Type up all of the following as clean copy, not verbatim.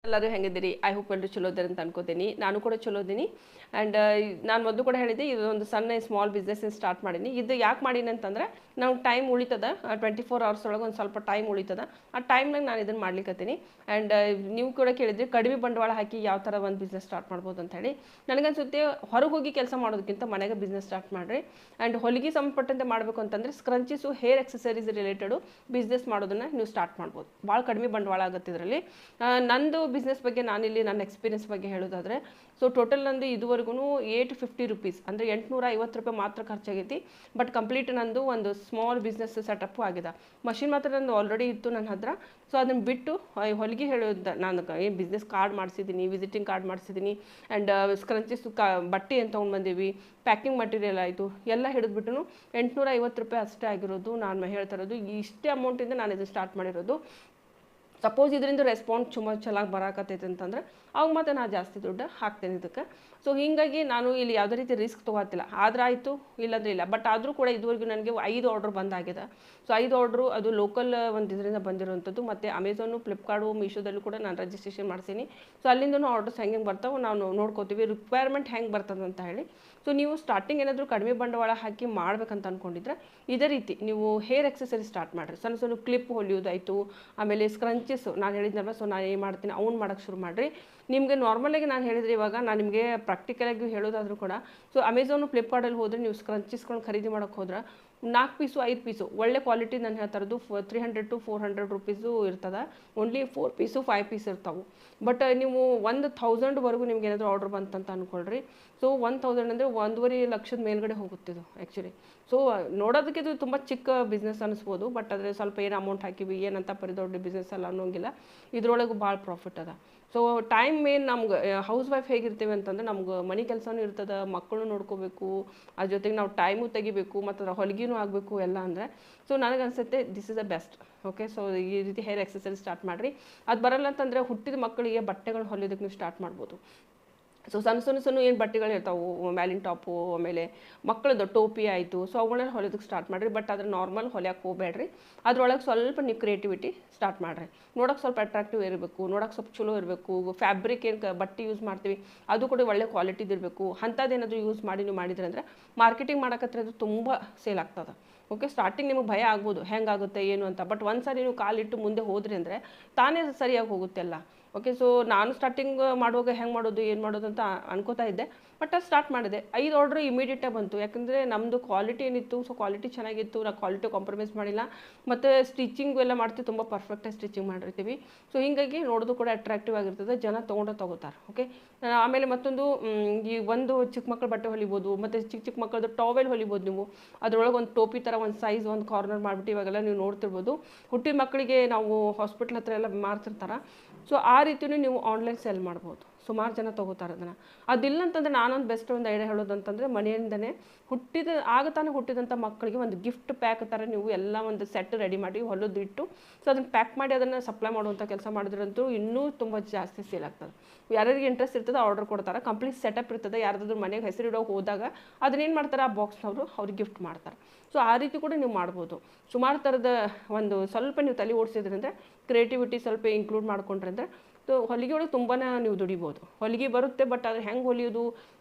ಎಲ್ಲರೂ ಹೆಂಗಿದ್ದೀರಿ? I hope ಎಲ್ಲರೂ ಚಲೋ ಇದ್ದಾರೆ ಅಂತ ಅನ್ಕೋತೀನಿ. ನಾನು ಕೂಡ ಚಲೋ ಇದ್ದೀನಿ. ಆ್ಯಂಡ್ ನಾನು ಮೊದಲು ಕೂಡ ಹೇಳಿದ್ದೆ, ಇದೊಂದು ಸಣ್ಣ ಸ್ಮಾಲ್ ಬಿಸ್ನೆಸ್ ಸ್ಟಾರ್ಟ್ ಮಾಡೀನಿ. ಇದು ಯಾಕೆ ಮಾಡೀನಿ ಅಂತಂದ್ರೆ ನಾವು ಟೈಮ್ ಉಳಿತದ, 24 ಅವರ್ಸ್ ಒಳಗೆ ಒಂದು ಸ್ವಲ್ಪ ಟೈಮ್ ಉಳಿತದ. ಆ ಟೈಮ್ನಾಗ ನಾನು ಇದನ್ನು ಮಾಡ್ಲಿಕ್ಕತ್ತೀನಿ. ಆ್ಯಂಡ್ ನೀವು ಕೂಡ ಕೇಳಿದ್ರಿ ಕಡಿಮೆ ಬಂಡವಾಳ ಹಾಕಿ ಯಾವ ಥರ ಒಂದು ಬಿಸ್ನೆಸ್ ಸ್ಟಾರ್ಟ್ ಮಾಡ್ಬೋದು ಅಂತ ಹೇಳಿ. ನನಗನ್ಸುತ್ತೆ ಹೊರಗೆ ಹೋಗಿ ಕೆಲಸ ಮಾಡೋದಕ್ಕಿಂತ ಮನೆಗೆ ಬಿಸ್ನೆಸ್ ಸ್ಟಾರ್ಟ್ ಮಾಡಿರಿ. ಆ್ಯಂಡ್ ಹೊಲಿಗೆ ಸಂಬಂಧಪಟ್ಟಂತೆ ಮಾಡಬೇಕು ಅಂತಂದರೆ ಸ್ಕ್ರಂಚೀಸು, ಹೇರ್ ಎಕ್ಸಸರೀಸ್ ರಿಲೇಟೆಡು ಬಿಸ್ನೆಸ್ ಮಾಡೋದನ್ನು ನೀವು ಸ್ಟಾರ್ಟ್ ಮಾಡ್ಬೋದು. ಭಾಳ ಕಡಿಮೆ ಬಂಡವಾಳ ಆಗುತ್ತೆ ಇದರಲ್ಲಿ. ನಂದು ಬಿಸ್ನೆಸ್ ಬಗ್ಗೆ ನಾನಿಲ್ಲಿ ನನ್ನ ಎಕ್ಸ್ಪೀರಿಯನ್ಸ್ ಬಗ್ಗೆ ಹೇಳೋದಾದರೆ, ಸೊ ಟೋಟಲ್ ನಂದು ಇದುವರೆಗೂ 850 ರುಪೀಸ್ ಅಂದರೆ 850 ರೂಪಾಯಿ ಮಾತ್ರ ಖರ್ಚಾಗೈತಿ. ಬಟ್ ಕಂಪ್ಲೀಟ್ ನಂದು ಒಂದು ಸ್ಮಾಲ್ ಬಿಸ್ನೆಸ್ ಸೆಟಪ್ಪು ಆಗಿದೆ. ಮಷಿನ್ ಮಾತ್ರ ನಂದು ಆಲ್ರೆಡಿ ಇತ್ತು ನನ್ನ ಹತ್ರ. ಸೊ ಅದನ್ನು ಬಿಟ್ಟು ಹೊಲಿಗೆ ಹೇಳೋದು, ನಾನು ಏನು ಬಿಸ್ನೆಸ್ ಕಾರ್ಡ್ ಮಾಡಿಸಿದ್ದೀನಿ, ವಿಸಿಟಿಂಗ್ ಕಾರ್ಡ್ ಮಾಡಿಸಿದ್ದೀನಿ, ಆ್ಯಂಡ್ ಸ್ಕ್ರಂಚಸ್ ಬಟ್ಟೆ ಏನು ತೊಗೊಂಡು ಬಂದೀವಿ, ಪ್ಯಾಕಿಂಗ್ ಮಟೀರಿಯಲ್ ಆಯಿತು, ಎಲ್ಲ ಹಿಡಿದ್ಬಿಟ್ಟು 850 ರೂಪಾಯಿ ಅಷ್ಟೇ ಆಗಿರೋದು. ನಾನು ಹೇಳ್ತಾ ಇರೋದು ಇಷ್ಟೇ ಅಮೌಂಟಿಂದ ನಾನು ಇದು ಸ್ಟಾರ್ಟ್ ಮಾಡಿರೋದು. ಸಪೋಸ್ ಇದರಿಂದ ರೆಸ್ಪಾನ್ಸ್ ಚೆನ್ನಾಗಿ ಬರಾಕತ್ತೈತೆ ಅಂತಂದ್ರೆ ಅವಾಗ ಮತ್ತೆ ನಾನು ಜಾಸ್ತಿ ದುಡ್ಡು ಹಾಕ್ತೇನೆ ಇದಕ್ಕೆ. ಸೊ ಹೀಗಾಗಿ ನಾನು ಇಲ್ಲಿ ಯಾವುದೇ ರೀತಿ ರಿಸ್ಕ್ ತೊಗೊಳ್ತಿಲ್ಲ. ಆದ್ರೆ ಆಯಿತು, ಇಲ್ಲಾಂದ್ರೆ ಇಲ್ಲ. ಬಟ್ ಆದರೂ ಕೂಡ ಇದುವರೆಗೂ ನನಗೆ 5 ಆರ್ಡ್ರ್ ಬಂದಾಗಿದೆ. ಸೊ 5 ಆರ್ಡ್ರು ಅದು ಲೋಕಲ್ ಒಂದು ಇದರಿಂದ ಬಂದಿರೋವಂಥದ್ದು. ಮತ್ತು ಅಮೆಝಾನು, ಫ್ಲಿಪ್ಕಾರ್ಟು, ಮೀಶೋದಲ್ಲೂ ಕೂಡ ನಾನು ರಿಜಿಸ್ಟ್ರೇಷನ್ ಮಾಡ್ತೀನಿ. ಸೊ ಅಲ್ಲಿಂದನೂ ಆರ್ಡರ್ಸ್ ಹೆಂಗೆ ಬರ್ತಾವೆ ನಾವು ನೋಡ್ಕೋತೀವಿ, ರಿಕ್ವೈರ್ಮೆಂಟ್ ಹೆಂಗೆ ಬರ್ತದೆ ಅಂತ ಹೇಳಿ. ಸೊ ನೀವು ಸ್ಟಾರ್ಟಿಂಗ್ ಏನಾದರೂ ಕಡಿಮೆ ಬಂಡವಾಳ ಹಾಕಿ ಮಾಡ್ಬೇಕಂತ ಅಂದ್ಕೊಂಡಿದ್ರೆ ಇದೇ ರೀತಿ ನೀವು ಹೇರ್ ಎಕ್ಸಸರಿ ಸ್ಟಾರ್ಟ್ ಮಾಡಿರಿ. ಸಣ್ಣ ಸಣ್ಣ ಕ್ಲಿಪ್ ಹೊಲಿಯೋದಾಯಿತು, ಆಮೇಲೆ ಸ್ಕ್ರಂಚಸ್ ನಾನು ಹೇಳಿದ್ನಲ್ಲ, ಸೊ ನಾನು ಏನು ಮಾಡ್ತೀನಿ ಅವ್ನು ಮಾಡೋಕ್ಕೆ ಶುರು ಮಾಡಿರಿ. ನಿಮಗೆ ನಾರ್ಮಲಾಗಿ ನಾನು ಹೇಳಿದ್ರೆ, ಇವಾಗ ನಾನು ನಿಮಗೆ ಪ್ರಾಕ್ಟಿಕಲಾಗಿ ಹೇಳೋದಾದರೂ ಕೂಡ, ಸೊ ಅಮೆಝಾನು, ಫ್ಲಿಪ್ಕಾರ್ಟಲ್ಲಿ ಹೋದರೆ ನೀವು ಸ್ಕ್ರಂಚಸ್ಗಳನ್ನ ಖರೀದಿ ಮಾಡೋಕ್ಕೆ ಹೋದ್ರೆ 4 ಪೀಸು 5 ಪೀಸು ಒಳ್ಳೆ ಕ್ವಾಲಿಟಿ ನಾನು ಹೇಳ್ತಾ ಇರೋದು 300 to 400 ರುಪೀಸು ಇರ್ತದೆ. ಓನ್ಲಿ 4 ಪೀಸು 5 ಪೀಸ್ ಇರ್ತಾವೆ. ಬಟ್ ನೀವು 1000ವರೆಗೂ ನಿಮ್ಗೆ ಏನಾದರೂ ಆರ್ಡ್ರ್ ಬಂತಂತ ಅಂದ್ಕೊಳ್ರಿ. ಸೊ 1000 ಅಂದರೆ 1.5 ಲಕ್ಷದ ಮೇಲ್ಗಡೆ ಹೋಗುತ್ತಿದ್ದು ಆ್ಯಕ್ಚುಲಿ. ಸೊ ನೋಡೋದಕ್ಕೆ ಇದು ತುಂಬ ಚಿಕ್ಕ ಬಿಸ್ನೆಸ್ ಅನ್ನಿಸ್ಬೋದು. ಬಟ್ ಆದರೆ ಸ್ವಲ್ಪ ಏನು ಅಮೌಂಟ್ ಹಾಕಿವಿ, ಏನಂತ ದೊಡ್ಡ ಬಿಸ್ನೆಸ್ ಅಲ್ಲ ಅನ್ನೋಂಗಿಲ್ಲ. ಇದ್ರೊಳಗೂ ಭಾಳ ಪ್ರಾಫಿಟ್ ಅದ. ಸೊ ಟೈಮ್ ಮೇನ್ ನಮ್ಗೆ ಹೌಸ್ ವೈಫ್ ಹೇಗಿರ್ತೀವಿ ಅಂತಂದ್ರೆ ನಮ್ಗೆ ಮನೆ ಕೆಲಸನೂ ಇರ್ತದೆ, ಮಕ್ಕಳು ನೋಡ್ಕೋಬೇಕು, ಅದ್ರ ಜೊತೆಗೆ ನಾವು ಟೈಮು ತೆಗಿಬೇಕು, ಮತ್ತು ಅದ್ರ ಹೊಲಿಗೆನೂ ಆಗಬೇಕು ಎಲ್ಲ ಅಂದರೆ. ಸೊ ನನಗನ್ಸುತ್ತೆ this is the best. Okay, so ಈ ರೀತಿ ಹೇರ್ ಎಕ್ಸಸರಿ ಸ್ಟಾರ್ಟ್ ಮಾಡಿರಿ. ಅದು ಬರಲ್ಲ ಅಂತಂದರೆ ಹುಟ್ಟಿದ ಮಕ್ಕಳಿಗೆ ಬಟ್ಟೆಗಳು ಹೊಲಿಯೋದಕ್ಕೆ ನೀವು ಸ್ಟಾರ್ಟ್ ಮಾಡ್ಬೋದು. ಸೊ ಸಣ್ಣ ಏನು ಬಟ್ಟೆಗಳು ಇರ್ತಾವೆ, ಮ್ಯಾಲಿನ ಟಾಪು, ಆಮೇಲೆ ಮಕ್ಕಳದ್ದು ಟೋಪಿ ಆಯಿತು, ಸೊ ಅವುಗಳನ್ನ ಹೊಲಿಯೋದಕ್ಕೆ ಸ್ಟಾರ್ಟ್ ಮಾಡಿರಿ. ಬಟ್ ಅದ್ರ ನಾರ್ಮಲ್ ಹೊಲಿಯೋಕೆ ಹೋಗಬೇಡ್ರಿ. ಅದ್ರೊಳಗೆ ಸ್ವಲ್ಪ ನೀವು ಕ್ರಿಯೇಟಿವಿಟಿ ಸ್ಟಾರ್ಟ್ ಮಾಡಿರಿ. ನೋಡೋಕೆ ಸ್ವಲ್ಪ ಅಟ್ರಾಕ್ಟಿವ್ ಇರಬೇಕು, ನೋಡೋಕೆ ಸ್ವಲ್ಪ ಚಲೋ ಇರಬೇಕು. ಫ್ಯಾಬ್ರಿಕ್ ಏನು ಬಟ್ಟೆ ಯೂಸ್ ಮಾಡ್ತೀವಿ ಅದು ಕೂಡ ಒಳ್ಳೆ ಕ್ವಾಲಿಟಿದು ಇರಬೇಕು. ಅಂಥದ್ದೇನಾದರೂ ಯೂಸ್ ಮಾಡಿ ನೀವು ಮಾಡಿದ್ರಿ ಅಂದರೆ ಮಾರ್ಕೆಟಿಂಗ್ ಮಾಡೋಕತ್ರ ಅದು ತುಂಬ ಸೇಲ್ ಆಗ್ತದೆ. ಓಕೆ, ಸ್ಟಾರ್ಟಿಂಗ್ ನಿಮಗೆ ಭಯ ಆಗ್ಬೋದು ಹೆಂಗಾಗುತ್ತೆ ಏನು ಅಂತ. ಬಟ್ ಒಂದು ಸಾರಿ ನೀವು ಕಾಲಿಟ್ಟು ಮುಂದೆ ಹೋದ್ರಿ ಅಂದರೆ ತಾನೇ ಸರಿಯಾಗಿ ಹೋಗುತ್ತೆಲ್ಲ. ಓಕೆ, ಸೊ ನಾನು ಸ್ಟಾರ್ಟಿಂಗ್ ಮಾಡುವಾಗ ಹೆಂಗೆ ಮಾಡೋದು ಏನು ಮಾಡೋದು ಅಂತ ಅನ್ಕೋತಾ ಇದ್ದೆ. ಬಟ್ ಅದು ಸ್ಟಾರ್ಟ್ ಮಾಡಿದೆ. 5 ಆರ್ಡ್ರ್ ಇಮಿಡಿಯೇಟಾಗಿ ಬಂತು. ಯಾಕಂದರೆ ನಮ್ಮದು ಕ್ವಾಲಿಟಿ ಏನಿತ್ತು, ಸೊ ಕ್ವಾಲಿಟಿ ಚೆನ್ನಾಗಿತ್ತು. ನಾವು ಕ್ವಾಲಿಟಿ ಕಾಂಪ್ರಮೈಸ್ ಮಾಡಿಲ್ಲ. ಮತ್ತು ಸ್ಟಿಚಿಂಗ್ ಎಲ್ಲ ಮಾಡ್ತೀವಿ, ತುಂಬ ಪರ್ಫೆಕ್ಟಾಗಿ ಸ್ಟಿಚಿಂಗ್ ಮಾಡಿರ್ತೀವಿ. ಸೊ ಹೀಗಾಗಿ ನೋಡೋದು ಕೂಡ ಅಟ್ರಾಕ್ಟಿವ್ ಆಗಿರ್ತದೆ, ಜನ ತೊಗೋತಾರೆ. ಓಕೆ, ಆಮೇಲೆ ಮತ್ತೊಂದು ಈ ಒಂದು ಚಿಕ್ಕ ಮಕ್ಕಳ ಬಟ್ಟೆ ಹೊಲಿಬೋದು, ಮತ್ತು ಚಿಕ್ಕ ಮಕ್ಕಳದ್ದು ಟಾವೆಲ್ ಹೊಲಿಬೋದು ನೀವು. ಅದರೊಳಗೆ ಒಂದು ಟೋಪಿ ಥರ ಒಂದು ಸೈಜ್ ಒಂದು ಕಾರ್ನರ್ ಮಾಡಿಬಿಟ್ಟು ಇವಾಗೆಲ್ಲ ನೀವು ನೋಡ್ತಿರ್ಬೋದು. ಹುಟ್ಟಿದ ಮಕ್ಕಳಿಗೆ ನಾವು ಹಾಸ್ಪಿಟ್ಲ್ ಹತ್ರ ಎಲ್ಲ ಮಾರ್ತಿರ್ತಾರೆ. ಸೊ ಆ ರೀತಿಯೂ ನೀವು ಆನ್ಲೈನ್ ಸೆಲ್ ಮಾಡ್ಬೋದು. ಸುಮಾರು ಜನ ತೊಗೋತಾರೆ ಅದನ್ನು. ಅದಿಲ್ಲ ಅಂತಂದರೆ ನಾನೊಂದು ಬೆಸ್ಟ್ ಒಂದು ಐಡಿಯಾ ಹೇಳೋದು ಅಂತಂದರೆ, ಮನೆಯಿಂದನೇ ಹುಟ್ಟಿದಂಥ ಮಕ್ಕಳಿಗೆ ಒಂದು ಗಿಫ್ಟ್ ಪ್ಯಾಕ್ ಥರ ನೀವು ಎಲ್ಲ ಒಂದು ಸೆಟ್ ರೆಡಿ ಮಾಡಿ ಹೊಲೋದು ಇಟ್ಟು, ಸೊ ಅದನ್ನು ಪ್ಯಾಕ್ ಮಾಡಿ ಅದನ್ನು ಸಪ್ಲೈ ಮಾಡುವಂಥ ಕೆಲಸ ಮಾಡಿದ್ರಂತೂ ಇನ್ನೂ ತುಂಬ ಜಾಸ್ತಿ ಸೇಲ್ ಆಗ್ತದೆ. ಯಾರ್ಯಾರಿಗೆ ಇಂಟ್ರೆಸ್ಟ್ ಇರ್ತದೆ ಆರ್ಡರ್ ಕೊಡ್ತಾರೆ. ಕಂಪ್ಲೀಟ್ ಸೆಟಪ್ ಇರ್ತದೆ. ಯಾರ್ದಾದ್ರೂ ಮನೆಗೆ ಹೆಸರಿಡೋಕೆ ಹೋದಾಗ ಅದನ್ನೇನು ಮಾಡ್ತಾರೆ, ಆ ಬಾಕ್ಸ್ನವರು ಅವ್ರಿಗೆ ಗಿಫ್ಟ್ ಮಾಡ್ತಾರೆ. ಸೊ ಆ ರೀತಿ ಕೂಡ ನೀವು ಮಾಡ್ಬೋದು. ಸುಮಾರು ಥರದ ಒಂದು ಸ್ವಲ್ಪ ನೀವು ತಲೆ ಓಡಿಸಿದ್ರಂದರೆ, ಕ್ರಿಯೇಟಿವಿಟಿ ಸ್ವಲ್ಪ ಇನ್ಕ್ಲೂಡ್ ಮಾಡ್ಕೊಂಡ್ರೆ ಸೊ ಹೊಲಿಗೆ ಒಳಗೆ ತುಂಬಾ ನೀವು ದುಡಿಬೋದು. ಹೊಲಿಗೆ ಬರುತ್ತೆ, ಬಟ್ ಅದು ಹೆಂಗೆ ಹೊಲಿಯೋದು,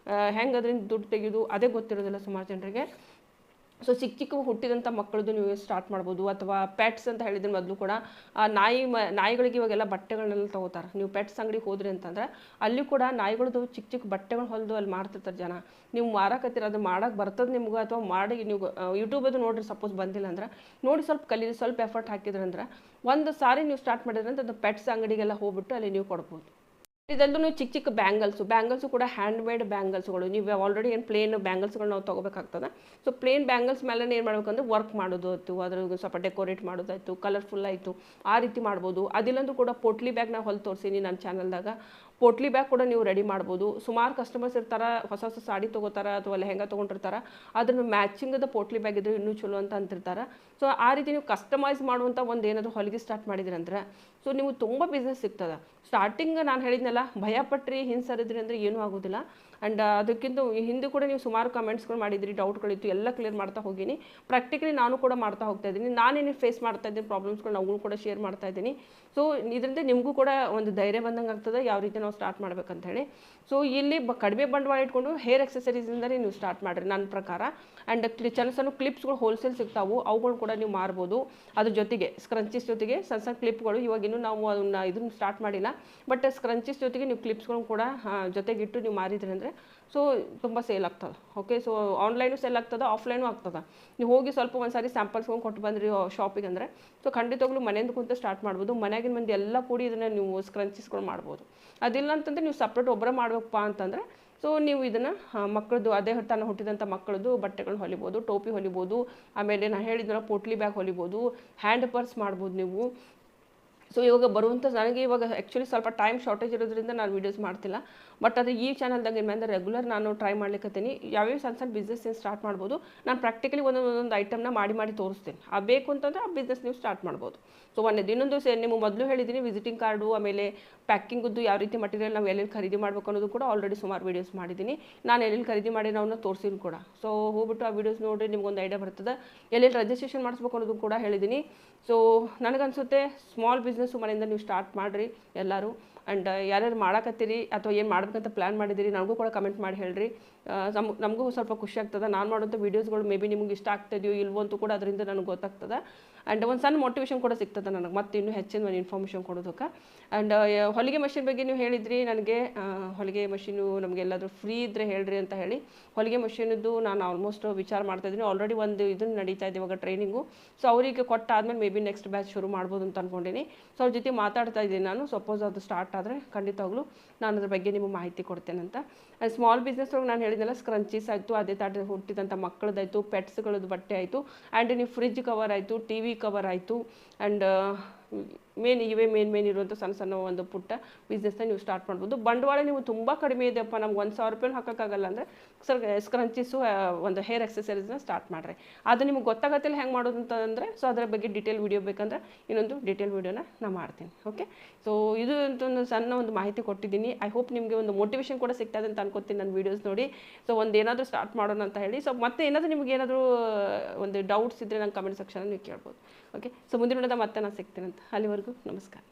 ಹೆಂಗೆ ಅದರಿಂದ ದುಡ್ಡು ತೆಗೆಯೋದು ಅದೇ ಗೊತ್ತಿರೋದಿಲ್ಲ ಸುಮಾರು ಜನರಿಗೆ. ಸೊ ಚಿಕ್ಕ ಹುಟ್ಟಿದಂಥ ಮಕ್ಕಳದ್ದು ನೀವು ಸ್ಟಾರ್ಟ್ ಮಾಡ್ಬೋದು. ಅಥವಾ ಪೆಟ್ಸ್ ಅಂತ ಹೇಳಿದ್ರೆ ಮೊದಲು ಕೂಡ ನಾಯಿಗಳಿಗೆ ಇವಾಗೆಲ್ಲ ಬಟ್ಟೆಗಳನ್ನೆಲ್ಲ ತೊಗೋತಾರೆ. ನೀವು ಪೆಟ್ಸ್ ಅಂಗಡಿಗೆ ಹೋದ್ರಿ ಅಂತಂದರೆ ಅಲ್ಲಿ ಕೂಡ ನಾಯಿಗಳದ್ದು ಚಿಕ್ಕ ಬಟ್ಟೆಗಳು ಹೊಲಿದು ಅಲ್ಲಿ ಮಾರ್ತಿರ್ತಾರೆ ಜನ. ನೀವು ಮಾರಕತ್ತೀರ, ಅದು ಮಾಡೋಕೆ ಬರ್ತದೆ ನಿಮ್ಗೆ, ಅಥವಾ ಮಾಡಿ ನೀವು ಯೂಟ್ಯೂಬದು ನೋಡಿರಿ. ಸಪೋಸ್ ಬಂದಿಲ್ಲ ಅಂದ್ರೆ ನೋಡಿ ಸ್ವಲ್ಪ ಕಲೀರಿ, ಸ್ವಲ್ಪ ಎಫರ್ಟ್ ಹಾಕಿದ್ರಂದ್ರೆ ಒಂದು ಸಾರಿ ನೀವು ಸ್ಟಾರ್ಟ್ ಮಾಡಿದ್ರೆ ಅದು ಪೆಟ್ಸ್ ಅಂಗಡಿಗೆಲ್ಲ ಹೋಗ್ಬಿಟ್ಟು ಅಲ್ಲಿ ನೀವು ಕೊಡ್ಬೋದು. ಇದೆಲ್ಲೂ ಚಿಕ್ಕ ಬ್ಯಾಂಗಲ್ಸು ಕೂಡ ಹ್ಯಾಂಡ್ ಮೇಡ್ ಬ್ಯಾಂಗಲ್ಸ್ಗಳು. ನೀವು ಆಲ್ರೆಡಿ ಏನು ಪ್ಲೇನ್ ಬ್ಯಾಂಗಲ್ಸ್ಗಳು ನಾವು ತೊಗೋಬೇಕಾಗ್ತದೆ. ಸೊ ಪ್ಲೇನ್ ಬ್ಯಾಂಗಲ್ಸ್ ಮೇಲೆ ಏನು ಮಾಡಬೇಕಂದ್ರೆ ವರ್ಕ್ ಮಾಡೋದು ಆಯಿತು, ಅದ್ರ ಸ್ವಲ್ಪ ಡೆಕೋರೇಟ್ ಮಾಡೋದಾಯಿತು, ಕಲರ್ಫುಲ್ ಆಯಿತು, ಆ ರೀತಿ ಮಾಡ್ಬೋದು. ಅದಿಲ್ಲಂದ್ರೂ ಕೂಡ ಪೋಟ್ಲಿ ಬ್ಯಾಗ್ ನಾವು ಹೊಲಿ ತೋರಿಸೀನಿ ನನ್ನ ಚಾನಲ್ದಾಗ. ಪೋಟ್ಲಿ ಬ್ಯಾಗ್ ಕೂಡ ನೀವು ರೆಡಿ ಮಾಡ್ಬೋದು. ಸುಮಾರು ಕಸ್ಟಮರ್ಸ್ ಇರ್ತಾರೆ, ಹೊಸ ಸಾಡಿ ತೊಗೋತಾರೆ ಅಥವಾ ಲೆಹಂಗಾ ತೊಗೊಂಡಿರ್ತಾರೆ, ಅದನ್ನು ಮ್ಯಾಚಿಂಗದ ಪೋಟ್ಲಿ ಬ್ಯಾಗ್ ಇದ್ರೆ ಇನ್ನೂ ಚಲೋ ಅಂತ ಅಂತಿರ್ತಾರೆ. ಸೊ ಆ ರೀತಿ ನೀವು ಕಸ್ಟಮೈಸ್ ಮಾಡುವಂಥ ಒಂದು ಏನಾದರೂ ಹೊಲಿಗೆ ಸ್ಟಾರ್ಟ್ ಮಾಡಿದ್ರಂದ್ರೆ ಸೊ ನೀವು ತುಂಬ ಬಿಸ್ನೆಸ್ ಸಿಗ್ತದೆ. ಸ್ಟಾರ್ಟಿಂಗ್ ನಾನು ಹೇಳಿದ್ನಲ್ಲ, ಭಯಪಟ್ರಿ ಹಿಂದೆ ಸರಿದ್ರಿ ಅಂದರೆ ಏನೂ ಆಗೋದಿಲ್ಲ. ಆ್ಯಂಡ್ ಅದಕ್ಕಿಂತ ಹಿಂದೆ ಕೂಡ ನೀವು ಸುಮಾರು ಕಮೆಂಟ್ಸ್ಗಳು ಮಾಡಿದ್ರಿ, ಡೌಟ್ಗಳಿತ್ತು, ಎಲ್ಲ ಕ್ಲಿಯರ್ ಮಾಡ್ತಾ ಹೋಗೀನಿ. ಪ್ರಾಕ್ಟಿಕಲಿ ನಾನು ಕೂಡ ಮಾಡ್ತಾ ಹೋಗ್ತಾ ಇದ್ದೀನಿ. ನಾನೇನು ಫೇಸ್ ಮಾಡ್ತಾ ಇದ್ದೀನಿ ಪ್ರಾಬ್ಲಮ್ಸ್ಗಳು ನಾವು ಕೂಡ ಶೇರ್ ಮಾಡ್ತಾ ಇದ್ದೀನಿ. ಸೊ ಇದರಿಂದ ನಿಮಗೂ ಕೂಡ ಒಂದು ಧೈರ್ಯ ಬಂದಂಗೆ ಆಗ್ತದೆ ಯಾವ ರೀತಿ ನಾವು ಸ್ಟಾರ್ಟ್ ಮಾಡ್ಬೇಕಂತ ಹೇಳಿ. ಸೊ ಇಲ್ಲಿ ಕಡಿಮೆ ಬಂಡವಾಳ ಇಟ್ಕೊಂಡು ಹೇರ್ ಎಕ್ಸಸರೀಸಿಂದಲೇ ನೀವು ಸ್ಟಾರ್ಟ್ ಮಾಡಿರಿ ನನ್ನ ಪ್ರಕಾರ. ಆ್ಯಂಡ್ ಸಣ್ಣ ಸಣ್ಣ ಕ್ಲಿಪ್ಸ್ಗಳು ಹೋಲ್ಸೇಲ್ ಸಿಗ್ತಾವೆ, ಅವುಗಳು ಕೂಡ ನೀವು ಮಾರ್ಬೋದು. ಅದ್ರ ಜೊತೆಗೆ ಸ್ಕ್ರಂಚೀಸ್ ಜೊತೆಗೆ ಸಣ್ಣ ಸಣ್ಣ ಕ್ಲಿಪ್ಗಳು, ಇವಾಗಿನ್ನೂ ನಾವು ಅದನ್ನು ಇದನ್ನು ಸ್ಟಾರ್ಟ್ ಮಾಡಿಲ್ಲ, ಬಟ್ ಸ್ಕ್ರಂಚೀಸ್ ಜೊತೆಗೆ ನೀವು ಕ್ಲಿಪ್ಸ್ಗಳು ಕೂಡ ಜೊತೆಗಿಟ್ಟು ನೀವು ಮಾರಿದ್ರಿ ಅಂದರೆ ಸೊ ತುಂಬ ಸೇಲ್ ಆಗ್ತದೆ. ಓಕೆ, ಸೊ ಆನ್ಲೈನು ಸೇಲ್ ಆಗ್ತದೆ, ಆಫ್ಲೈನು ಆಗ್ತದೆ. ನೀವು ಹೋಗಿ ಸ್ವಲ್ಪ ಒಂದು ಸಾರಿ ಸ್ಯಾಂಪಲ್ಸ್ಕೊಂಡು ಕೊಟ್ಟು ಬಂದ್ರಿ ಶಾಪಿಗೆ ಅಂದರೆ ಸೊ ಖಂಡಿತವಾಗ್ಲೂ ಮನೆಯಿಂದ ಕುಂತ ಸ್ಟಾರ್ಟ್ ಮಾಡ್ಬೋದು. ಮನೆಯಾಗಿನ ಮಂದಿ ಎಲ್ಲ ಕೂಡಿ ಇದನ್ನು ನೀವು ಸ್ಕ್ರಂಚೀಸ್ಗಳು ಮಾಡ್ಬೋದು. ಅದಿಲ್ಲ ಅಂತಂದರೆ ನೀವು ಸಪ್ರೇಟ್ ಒಬ್ಬರೇ ಮಾಡ್ಬೇಕಪ್ಪ ಅಂತಂದರೆ ಸೊ ನೀವು ಇದನ್ನು ಮಕ್ಕಳದ್ದು ಅದೇ ತಾನು ಹುಟ್ಟಿದಂಥ ಮಕ್ಕಳದ್ದು ಬಟ್ಟೆಗಳನ್ನ ಹೊಲಿಬೋದು, ಟೋಪಿ ಹೊಲಿಬೋದು, ಆಮೇಲೆ ನಾನು ಹೇಳಿದ್ನಲ್ಲ ಪೋಟ್ಲಿ ಬ್ಯಾಗ್ ಹೊಲಿಬೋದು, ಹ್ಯಾಂಡ್ ಪರ್ಸ್ ಮಾಡ್ಬೋದು ನೀವು. ಸೊ ಇವಾಗ ಬರುವಂಥ ನನಗೆ ಇವಾಗ ಆ್ಯಕ್ಚುಲಿ ಸ್ವಲ್ಪ ಟೈಮ್ ಶಾರ್ಟೇಜ್ ಇರೋದ್ರಿಂದ ನಾನು ವೀಡಿಯೋಸ್ ಮಾಡ್ತಿಲ್ಲ, ಬಟ್ ಅದು ಈ ಚಾನಲ್ದಾಗ ಇನ್ಮೇಲೆ ರೆಗ್ಯುಲರ್ ನಾನು ಟ್ರೈ ಮಾಡ್ಲಿಕ್ಕತ್ತೀನಿ. ಯಾವ್ಯಾವ ಸಣ್ಣ ಸಣ್ಣ ಬಿಸ್ನೆಸ್ ಸ್ಟಾರ್ಟ್ ಮಾಡ್ಬೋದು, ನಾನು ಪ್ರಾಕ್ಟಿಕಲಿ ಒಂದೊಂದು ಐಟಮ್ನ ಮಾಡಿ ತೋರಿಸ್ತೀನಿ. ಆ ಬೇಕು ಅಂತಂದರೆ ಆ ಬಿಸ್ನೆಸ್ ನೀವು ಸ್ಟಾರ್ಟ್ ಮಾಡ್ಬೋದು. ಸೊ ಇನ್ನೊಂದು ನಿಮಗೆ ಮೊದಲು ಹೇಳಿದ್ದೀನಿ, ವಿಸಿಟಿಂಗ್ ಕಾರ್ಡು ಆಮೇಲೆ ಪ್ಯಾಕಿಂಗದ್ದು ಯಾವ ರೀತಿ ಮಟೀರಿಯಲ್ ನಾವು ಎಲ್ಲೆಲ್ಲಿ ಖರೀದಿ ಮಾಡಬೇಕು ಅನ್ನೋದು ಕೂಡ ಆಲ್ರೆಡಿ ಸುಮಾರು ವೀಡಿಯೋಸ್ ಮಾಡಿದ್ದೀನಿ. ನಾನು ಎಲ್ಲೆಲ್ಲಿ ಖರೀದಿ ಮಾಡಿ ನಾವು ತೋರಿಸಿನಿ ಕೂಡ. ಸೊ ಹೋಗ್ಬಿಟ್ಟು ಆ ವೀಡಿಯೋಸ್ ನೋಡಿರಿ, ನಿಮ್ಗೊಂದು ಐಡಿಯಾ ಬರ್ತದೆ. ಎಲ್ಲೆಲ್ಲಿ ರಿಜಿಸ್ಟ್ರೇಷನ್ ಮಾಡಿಸ್ಬೇಕು ಅನ್ನೋದು ಕೂಡ ಹೇಳಿದ್ದೀನಿ. ಸೊ ನನಗನ್ಸುತ್ತೆ ಸ್ಮಾಲ್ ಬಿಸ್ನೆಸ್ಸು ಮನೆಯಿಂದ ನೀವು ಸ್ಟಾರ್ಟ್ ಮಾಡಿರಿ ಎಲ್ಲರೂ. ಆ್ಯಂಡ್ ಯಾರ್ಯಾರು ಮಾಡಕತ್ತೀರಿ ಅಥವಾ ಏನು ಮಾಡ್ಬೇಕಂತ ಪ್ಲ್ಯಾನ್ ಮಾಡಿದ್ದೀರಿ ನನಗೂ ಕೂಡ ಕಮೆಂಟ್ ಮಾಡಿ ಹೇಳ್ರಿ. ನಮಗೂ ಸ್ವಲ್ಪ ಖುಷಿ ಆಗ್ತದೆ. ನಾನು ಮಾಡೋಂಥ ವೀಡಿಯೋಸ್ಗಳು ಮೇ ಬಿ ನಿಮ್ಗೆ ಇಷ್ಟ ಆಗ್ತದೆಯೋ ಇಲ್ವೋ ಅಂತೂ ಕೂಡ ಅದರಿಂದ ನನಗೆ ಗೊತ್ತಾಗ್ತದೆ. ಆ್ಯಂಡ್ ಒಂದು ಸಣ್ಣ ಮೋಟಿವೇಶನ್ ಕೂಡ ಸಿಗ್ತದೆ ನನಗೆ ಮತ್ತೆ ಇನ್ನೂ ಹೆಚ್ಚಿನ ಒಂದು ಇನ್ಫಾರ್ಮೇಷನ್ ಕೊಡೋದಕ್ಕೆ. ಆ್ಯಂಡ್ ಹೊಲಿಗೆ ಮಷಿನ್ ಬಗ್ಗೆ ನೀವು ಹೇಳಿದ್ರಿ ನನಗೆ, ಹೊಲಿಗೆ ಮಷೀನು ನಮಗೆಲ್ಲಾದರೂ ಫ್ರೀ ಇದ್ದರೆ ಹೇಳ್ರಿ ಅಂತ ಹೇಳಿ. ಹೊಲಿಗೆ ಮಷೀನದ್ದು ನಾನು ಆಲ್ಮೋಸ್ಟ್ ವಿಚಾರ ಮಾಡ್ತಾಯಿದ್ದೀನಿ. ಆಲ್ರೆಡಿ ಒಂದು ಇದನ್ನು ನಡೀತಾ ಇದೆ ಇವಾಗ ಟ್ರೈನಿಂಗು. ಸೊ ಅವರಿಗೆ ಕೊಟ್ಟಾದ್ಮೇಲೆ ಮೇ ಬಿ ನೆಕ್ಸ್ಟ್ ಬ್ಯಾಚ್ ಶುರು ಮಾಡ್ಬೋದು ಅಂತ ಅಂದ್ಕೊಂಡಿನಿ. ಸೊ ಅವ್ರ ಜೊತೆ ಮಾತಾಡ್ತಾ ಇದ್ದೀನಿ ನಾನು. ಸಪೋಸ್ ಅದು ಸ್ಟಾರ್ಟ್ ಆದರೆ ಖಂಡಿತವಾಗ್ಲೂ ನಾನು ಅದ್ರ ಬಗ್ಗೆ ನಿಮಗೆ ಮಾಹಿತಿ ಕೊಡ್ತೇನೆ ಅಂತ. ಆ್ಯಂಡ್ ಸ್ಮಾಲ್ ಬಿಸ್ನೆಸ್ ಒಳಗೆ ನಾನು ಹೇಳಿದ್ನಲ್ಲ, ಸ್ಕ್ರಂಚೀಸ್ ಆಯಿತು, ಅದೇ ತಾಟ ಹುಟ್ಟಿದಂಥ ಮಕ್ಕಳದ್ದಾಯಿತು, ಪೆಟ್ಸ್ಗಳದ್ದು ಬಟ್ಟೆ ಆಯಿತು, ಆ್ಯಂಡ್ ನೀವು ಫ್ರಿಜ್ ಕವರ್ ಆಯಿತು, ಟಿ ವಿ ಕವರ್ ಆಯಿತು, ಆ್ಯಂಡ್ ಇವೇ ಮೇನ್ ಇರುವಂಥ ಸಣ್ಣ ಸಣ್ಣ ಒಂದು ಪುಟ್ಟ ಬಿಸ್ನೆಸ್ನ ನೀವು ಸ್ಟಾರ್ಟ್ ಮಾಡ್ಬೋದು. ಬಂಡವಾಳ ನೀವು ತುಂಬ ಕಡಿಮೆ ಇದೆಯಪ್ಪ, ನಮ್ಗೆ 1,000 ರೂಪಾಯಿ ಹಾಕೋಕ್ಕಾಗಲ್ಲ ಅಂದರೆ ಸ್ಕ್ರಂಚೀಸು ಒಂದು ಹೇರ್ ಎಕ್ಸಸರೀಸ್ನ ಸ್ಟಾರ್ಟ್ ಮಾಡಿರಿ. ಅದು ನಿಮ್ಗೆ ಗೊತ್ತಾಗತ್ತಿಲ್ಲ ಹೆಂಗೆ ಮಾಡೋದು ಅಂತಂದರೆ ಸೊ ಅದರ ಬಗ್ಗೆ ಡೀಟೇಲ್ ವೀಡಿಯೋ ಬೇಕಂದ್ರೆ ಇನ್ನೊಂದು ಡೀಟೇಲ್ ವೀಡಿಯೋನ ನಾನು ಮಾಡ್ತೀನಿ. ಓಕೆ, ಸೊ ಇದು ಅಂತ ಒಂದು ಸಣ್ಣ ಒಂದು ಮಾಹಿತಿ ಕೊಟ್ಟಿದ್ದೀನಿ. ಐ ಹೋಪ್ ನಿಮಗೆ ಒಂದು ಮೋಟಿವೇಶನ್ ಕೂಡ ಸಿಗ್ತದೆ ಅಂತ ಅನ್ಕೋತೀನಿ ನನ್ನ ವೀಡಿಯೋಸ್ ನೋಡಿ. ಸೊ ಒಂದು ಏನಾದರೂ ಸ್ಟಾರ್ಟ್ ಮಾಡೋಣ ಅಂತ ಹೇಳಿ. ಸೊ ಮತ್ತೆ ಏನಾದರೂ ನಿಮ್ಗೆ ಏನಾದರೂ ಒಂದು ಡೌಟ್ಸ್ ಇದ್ದರೆ ನಂಗೆ ಕಮೆಂಟ್ ಸೆಕ್ಷನಲ್ಲಿ ನೀವು ಕೇಳ್ಬೋದು. ಓಕೆ, ಸೊ ಮುಂದಿನ ಮತ್ತೆ ನಾನು ಸಿಗ್ತೀನಿ ಅಂತ. ಅಲ್ಲಿವರೆಗೂ ನಮಸ್ಕಾರ.